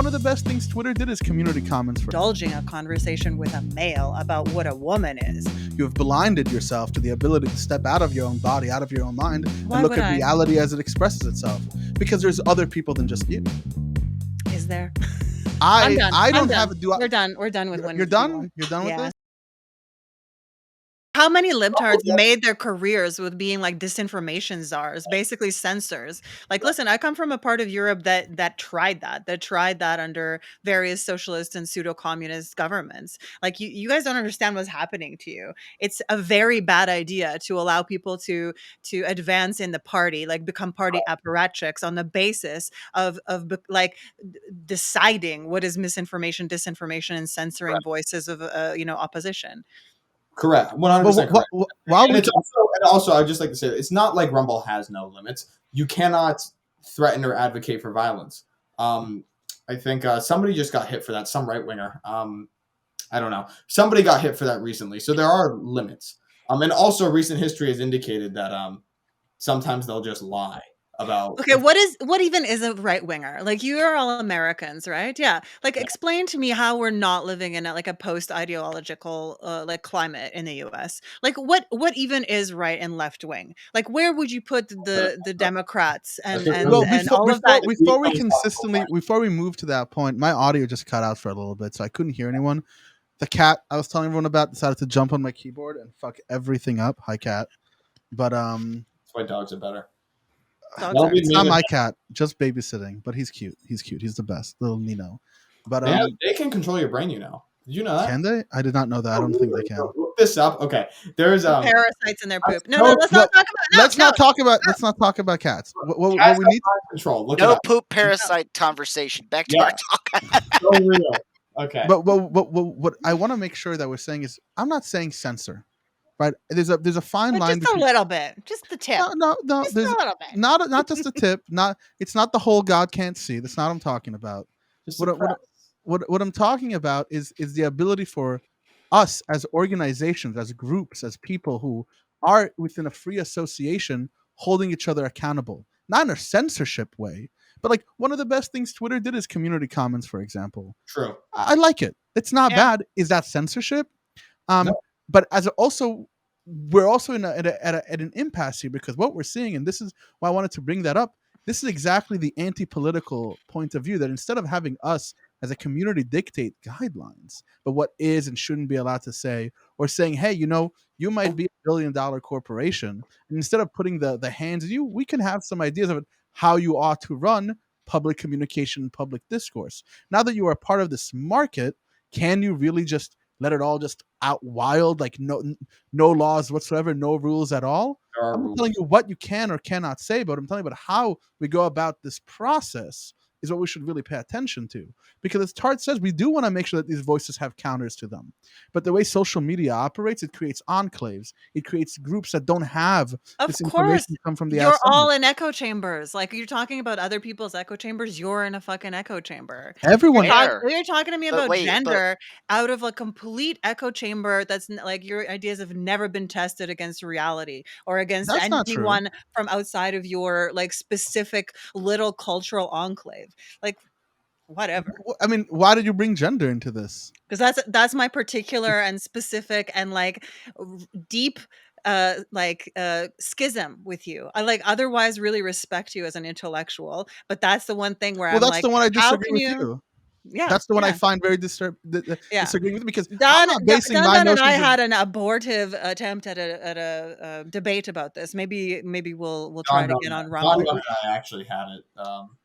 one of the best things Twitter did is community comments. For indulging a conversation with a male about what a woman is. You have blinded yourself to the ability to step out of your own body, out of your own mind, Why and look would at I? reality as it expresses itself. Because there's other people than just you. Is there? I done. I I'm don't done. have. Do I, We're done. We're done with one. You're done. You're done with Yeah. this. How many libtards made their careers with being like disinformation czars, basically censors? Like, listen, I come from a part of Europe that tried that under various socialist and pseudo-communist governments. Like, you guys don't understand what's happening to you. It's a very bad idea to allow people to advance in the party, like become party apparatchiks on the basis of like deciding what is misinformation, disinformation, and censoring voices of opposition. Correct. 100% correct. While and also, I'd just like to say, it's not like Rumble has no limits. You cannot threaten or advocate for violence. I think somebody just got hit for that. Some right winger. I don't know. Somebody got hit for that recently. So there are limits. And also, recent history has indicated that sometimes they'll just lie about. Okay, what even is a right winger? Like, you are all Americans, right? Yeah. Like, explain to me how we're not living in a post ideological like climate in the U.S. Like, what even is right and left wing? Like, where would you put the Democrats and all of that? Before we move to that point, my audio just cut out for a little bit, so I couldn't hear anyone. The cat I was telling everyone about decided to jump on my keyboard and fuck everything up. Hi, cat. But that's why dogs are better. It's not my cat, just babysitting, but he's cute. He's the best, little Nino. But they can control your brain, Did you know that? Can they? I did not know that. I don't think they can. Look this up. Okay, there's parasites in their poop. No, let's not talk about. Let's not talk about cats. What we need control. Look no poop parasite conversation. Back to our talk. So real. Okay. But what I want to make sure that we're saying is, I'm not saying censor. Right, there's a fine line. Just a little bit, just the tip. No, just a little bit. Not just the tip. It's not the whole God can't see. That's not what I'm talking about. What I'm talking about is the ability for us as organizations, as groups, as people who are within a free association, holding each other accountable, not in a censorship way, but like one of the best things Twitter did is community comments, for example. True. I like it. It's not bad. Is that censorship? No. But we're also at an impasse here, because what we're seeing, and this is why I wanted to bring that up, this is exactly the anti-political point of view, that instead of having us as a community dictate guidelines, but what is and shouldn't be allowed to say, or saying, hey, you might be $1 billion corporation, and instead of putting the hands of you, we can have some ideas of how you ought to run public communication, public discourse. Now that you are part of this market, can you really just let it all just out wild, like no laws whatsoever, no rules at all? I'm not telling you what you can or cannot say, but I'm telling you about how we go about this process is what we should really pay attention to. Because as Tart says, we do want to make sure that these voices have counters to them. But the way social media operates, it creates enclaves. It creates groups that don't have this information come from the outside. You're all in echo chambers. Like, you're talking about other people's echo chambers. You're in a fucking echo chamber. Everyone. You're talking to me about gender out of a complete echo chamber that's like your ideas have never been tested against reality or against anyone from outside of your like specific little cultural enclave. Like, whatever. I mean, why did you bring gender into this? Because that's my particular and specific and like deep schism with you. I like otherwise really respect you as an intellectual, but that's the one thing where that's the one I disagree with you. Yeah, that's the one I find very disagreeing with, because I'm not basing my Dandan notions. And I had an abortive attempt at a debate about this. Maybe we'll try to get on Rumble. I actually had it.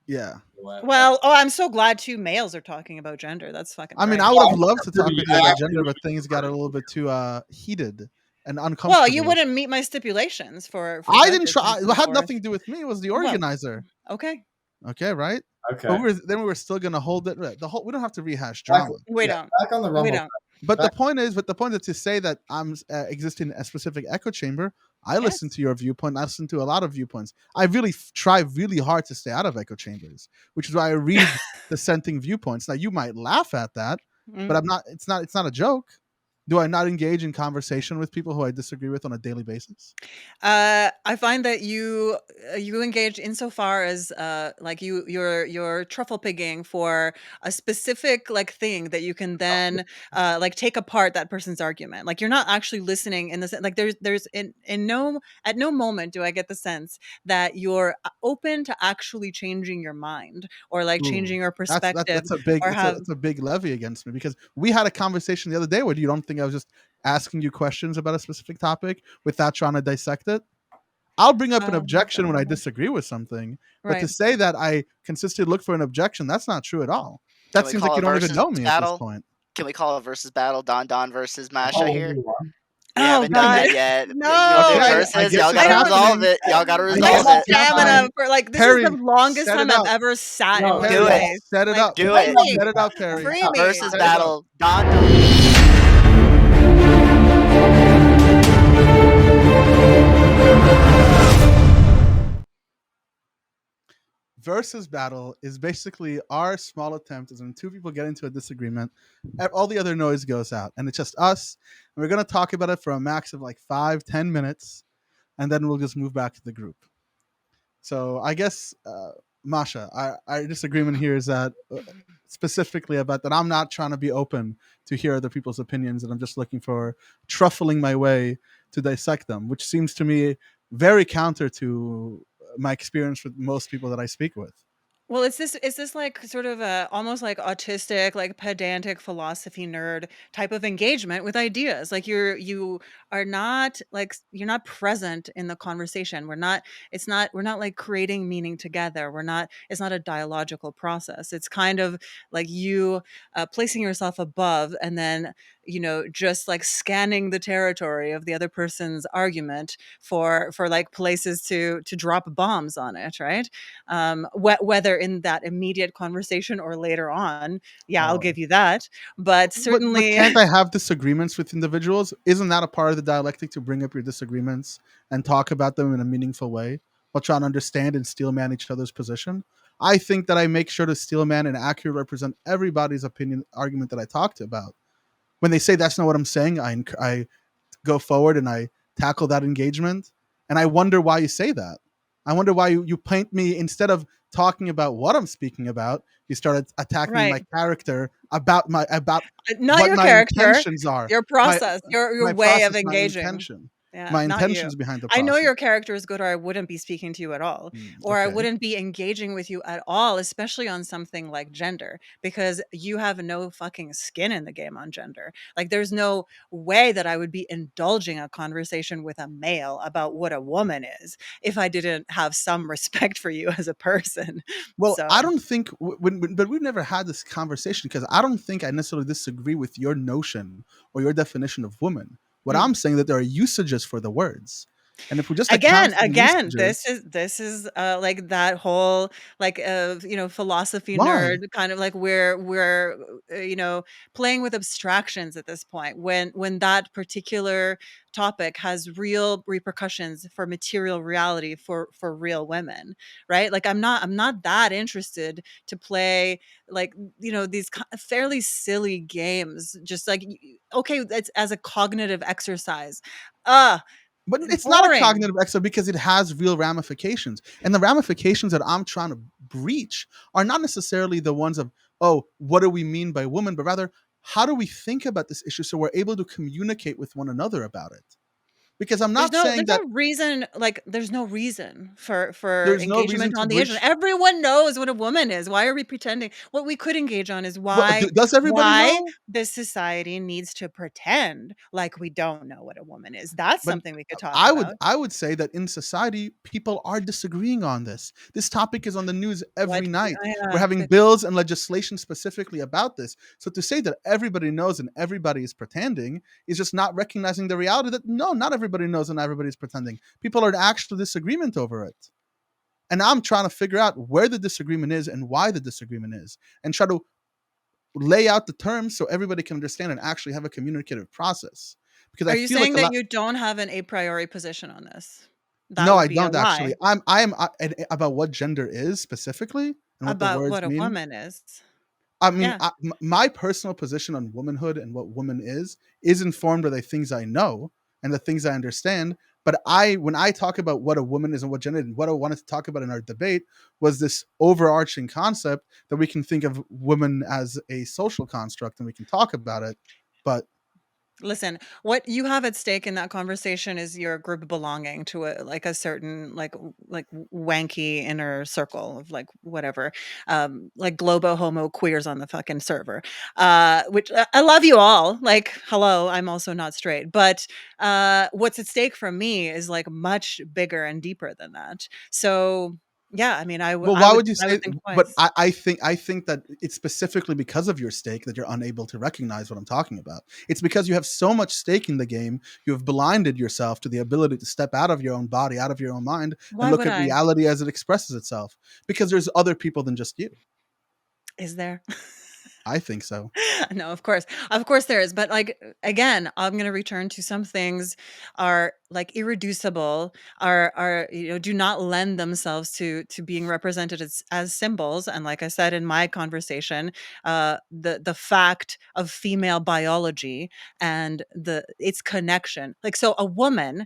Yeah. Well, I'm so glad two males are talking about gender. That's fucking. I mean, I would have loved to talk with you about gender, but things got a little bit too heated and uncomfortable. Well, you wouldn't meet my stipulations for I didn't try. It had nothing to do with me. It was the organizer. Well, okay, right? Okay. But we were still gonna hold it. We don't have to rehash drama. We don't. Back on the Rumble. We don't. But the point is to say that I'm existing in a specific echo chamber. I listen to your viewpoint. I listen to a lot of viewpoints. I really try really hard to stay out of echo chambers, which is why I read dissenting viewpoints. Now you might laugh at that, but I'm not. It's not a joke. Do I not engage in conversation with people who I disagree with on a daily basis? I find that you engage insofar as like you're truffle pigging for a specific like thing that you can then like take apart that person's argument. Like you're not actually listening in the sense like there's in no at no moment do I get the sense that you're open to actually changing your mind or like Ooh, changing your that's perspective that's a big or have that's a big levy against me, because we had a conversation the other day where you don't think I was just asking you questions about a specific topic without trying to dissect it. I'll bring up an objection when I disagree with something, but to right. say that I consistently look for an objection, that's not true at all. Can That we seems like call you a don't even versus know me at this battle? point. Can we call a versus battle? Don versus Masha Oh, here. you are. We Oh haven't done God. that yet. No. Y'all do Okay, I versus. guess Y'all it's I gotta don't resolve happening. it. Y'all gotta I I don't guess resolve have it's it. happening. stamina for like this is the Perry, longest set time it I've up. ever sat in No, one Perry, Do it. place. set it Like up. Do free it. me. Set it up, Perry. Free me. Versus Set it up. battle. Don. Versus battle is basically our small attempt is when two people get into a disagreement, all the other noise goes out, and it's just us. And we're going to talk about it for a max of like 5-10 minutes, and then we'll just move back to the group. So I guess, Masha, our disagreement here is that specifically about that I'm not trying to be open to hear other people's opinions, and I'm just looking for truffling my way to dissect them, which seems to me very counter to my experience with most people that I speak with. Well, it's this like sort of a almost like autistic, like pedantic philosophy nerd type of engagement with ideas. Like you are not like you're not present in the conversation. We're not like creating meaning together. It's not a dialogical process. It's kind of like you placing yourself above and then, just like scanning the territory of the other person's argument for like places to drop bombs on it, right? Whether in that immediate conversation or later on. Yeah, I'll Oh. give you that. But But certainly, can't I have disagreements with individuals? Isn't that a part of the dialectic to bring up your disagreements and talk about them in a meaningful way while trying to understand and steelman each other's position? I think that I make sure to steelman and accurately represent everybody's opinion argument that I talked about. When they say that's not what I'm saying, I go forward and I tackle that engagement. And I wonder why you say that. I wonder why you paint me, instead of talking about what I'm speaking about, you started attacking my right. character about Not what your my character, intentions are. your My process, your my way of process, my engaging. intention. Yeah, My not you. intentions behind the I know process. your character is good, or I wouldn't be speaking to you at all, or I Okay. wouldn't be engaging with you at all, especially on something like gender, because you have no fucking skin in the game on gender. Like, there's no way that I would be indulging a conversation with a male about what a woman is if I didn't have some respect for you as a person. Well, So, I don't think, but we've never had this conversation, because I don't think I necessarily disagree with your notion or your definition of woman. What mm. I'm saying that there are usages for the words, and if we just account Again, for the again, usages, this is like that whole like philosophy why? nerd kind of like we're playing with abstractions at this point when that particular topic has real repercussions for material reality for real women, right? Like I'm not that interested to play like these fairly silly games just like okay, it's as a cognitive exercise. uh But it's not a Boring. cognitive exercise, because it has real ramifications. And the ramifications that I'm trying to breach are not necessarily the ones of, oh, what do we mean by woman, but rather, how do we think about this issue so we're able to communicate with one another about it? Because I'm There's not no saying there's that no reason, like, there's no reason for there's no reason engagement to on the internet. breach. Everyone knows what a woman is. Why are we pretending? What we could engage on is What, does everybody why know? this society needs to pretend like we don't know what a woman is. That's But something we could talk I would about. I would say that in society, people are disagreeing on this. This topic is on the news What every night. We're yeah, having bills and legislation specifically about this. So to say that everybody knows and everybody is pretending is just not recognizing the reality that no, not everybody knows and everybody's pretending. People are in actual disagreement over it. And I'm trying to figure out where the disagreement is and why the disagreement is, and try to lay out the terms so everybody can understand and actually have a communicative process. Because I are you feel like saying a that lot. you don't have an a priori position on this? That No, would I be a don't actually. lie I am about what gender is specifically and what the about words what a mean. woman is. I mean, Yeah. my personal position on womanhood and what woman is informed by the things I know and the things I understand. But when I talk about what a woman is and what gender and what I wanted to talk about in our debate was this overarching concept that we can think of women as a social construct and we can talk about it. But Listen, what you have at stake in that conversation is your group belonging to a certain like wanky inner circle of like whatever, like globo homo queers on the fucking server. Which I love you all. Like, hello, I'm also not straight, but what's at stake for me is like much bigger and deeper than that. So yeah, I mean, well, why would you I would say? think But twice. I think that it's specifically because of your stake that you're unable to recognize what I'm talking about. It's because you have so much stake in the game, you have blinded yourself to the ability to step out of your own body, out of your own mind, and Why look would at I? reality as it expresses itself. Because there's other people than just you. Is there? I think so. No, of course there is, but like again, I'm going to return to some things are like irreducible, are do not lend themselves to being represented as symbols. And like I said in my conversation, the fact of female biology and the its connection, like so a woman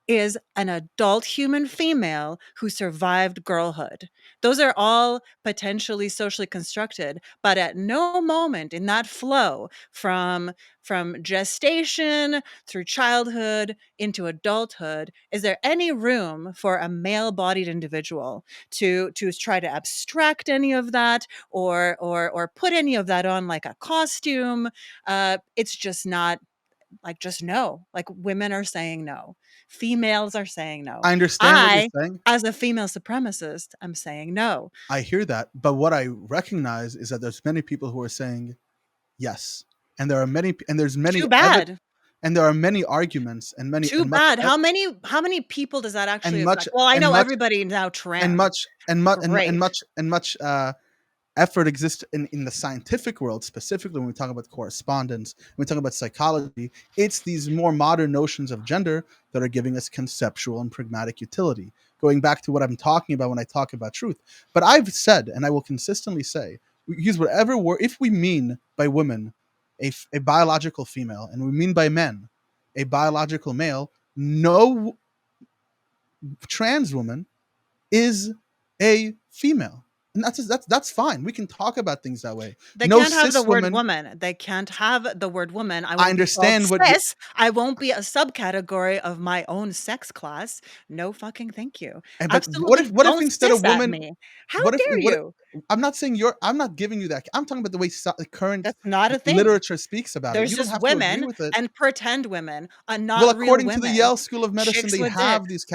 is an adult human female who survived girlhood. Those are all potentially socially constructed, but at no moment in that flow from gestation through childhood into adulthood is there any room for a male-bodied individual to try to abstract any of that or put any of that on like a costume. It's just not like just no. Like women are saying no. Females are saying no. I understand what you're I, saying. as a female supremacist, I'm saying no. I hear that, but what I recognize is that there's many people who are saying yes, and there are many, and there's many Too bad. and there are many arguments and many Too and much bad. How many people does that actually and affect? much Well, I and know much everybody now and trans. much and much and Great. much effort exists in the scientific world, specifically when we talk about correspondence, when we talk about psychology. It's these more modern notions of gender that are giving us conceptual and pragmatic utility, going back to what I'm talking about when I talk about truth. But I've said, and I will consistently say, we use whatever word, if we mean by women a biological female and we mean by men a biological male, no trans woman is a female. And that's fine. We can talk about things that way. They No can't have the cis word woman. woman. They can't have the word woman. I I won't be called understand what you. cis. I won't be a subcategory of my own sex class. No fucking thank you. But Absolutely what if don't instead of cis at woman, me. How what if dare what? you? I'm not saying you're. I'm not giving you that. I'm talking about the way current That's not a thing. literature speaks about it. There's You don't just have to agree women with it. and pretend women, Well, not real according to the women. Yale School of Medicine, Chicks they with have dicks.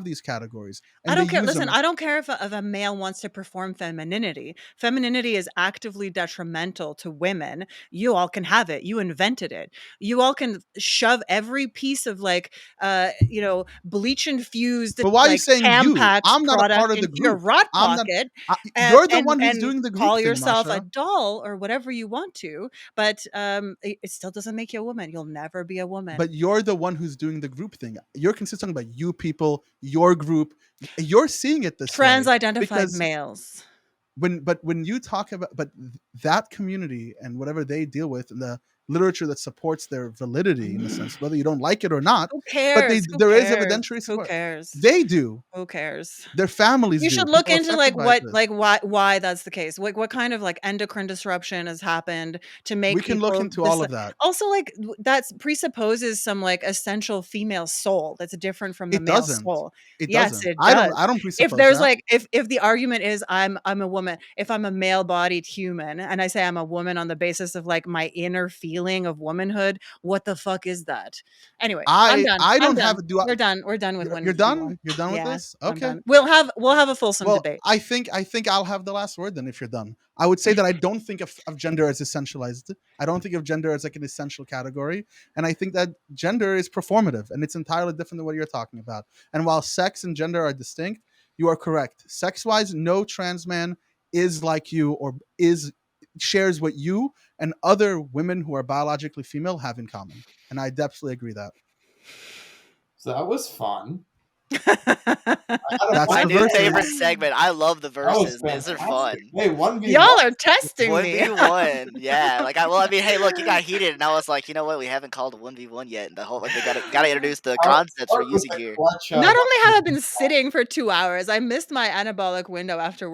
these categories, I and they don't care. use Listen, them. I don't care if a male wants to perform femininity. Femininity is actively detrimental to women. You all can have it. You invented it. You all can shove every piece of like, bleach infused But why are you like saying you? Tampax I'm not a part product of the into your group. rot I'm not. pocket, You're the and one who's and doing the group call thing, yourself a Masha. doll or whatever you want to. But it still doesn't make you a woman. You'll never be a woman. But you're the one who's doing the group thing. You're consistent about you people, your group. You're seeing it this Trans way identified because males. when you talk about that community and whatever they deal with and the literature that supports their validity in a sense, whether you don't like it or not, Who but cares? Who there is cares? evidentiary Who support. cares? They do. Who cares? Their families You do. should look People into affected like by what this. like why that's the case. Like what kind of like endocrine disruption has happened to We make can look people into this all of that. also like that presupposes some like essential female soul that's different from the It male doesn't. soul. It Yes, doesn't. it does. I don't If presuppose there's that. like if the argument is I'm a woman, if I'm a male-bodied human and I say I'm a woman on the basis of like my inner feeling of womanhood, what the fuck is that? Anyway, I'm done. I I'm don't done. have do I, We're done. We're done with you're women done? 51. You're done with Yeah, this? I'm Okay. done. We'll have a fulsome Well, debate. I think I'll have the last word then if you're done. I would say that I don't think of gender as essentialized. I don't think of gender as like an essential category. And I think that gender is performative and it's entirely different than what you're talking about. And while sex and gender are distinct, you are correct. Sex wise, no trans man is like you or is shares what you and other women who are biologically female have in common. And I definitely agree that. So that was fun. That's My the new verses. favorite segment. I love the That was verses. These are fantastic. fun. Hey, 1v1. Y'all are testing One me. v one, yeah. Like I mean, hey, look, you got heated, and I was like, you know what? We haven't called a 1v1 yet, and the whole like they gotta introduce the concepts we're Start with using the here. clutch, Not only have I been sitting for 2 hours, I missed my anabolic window after work.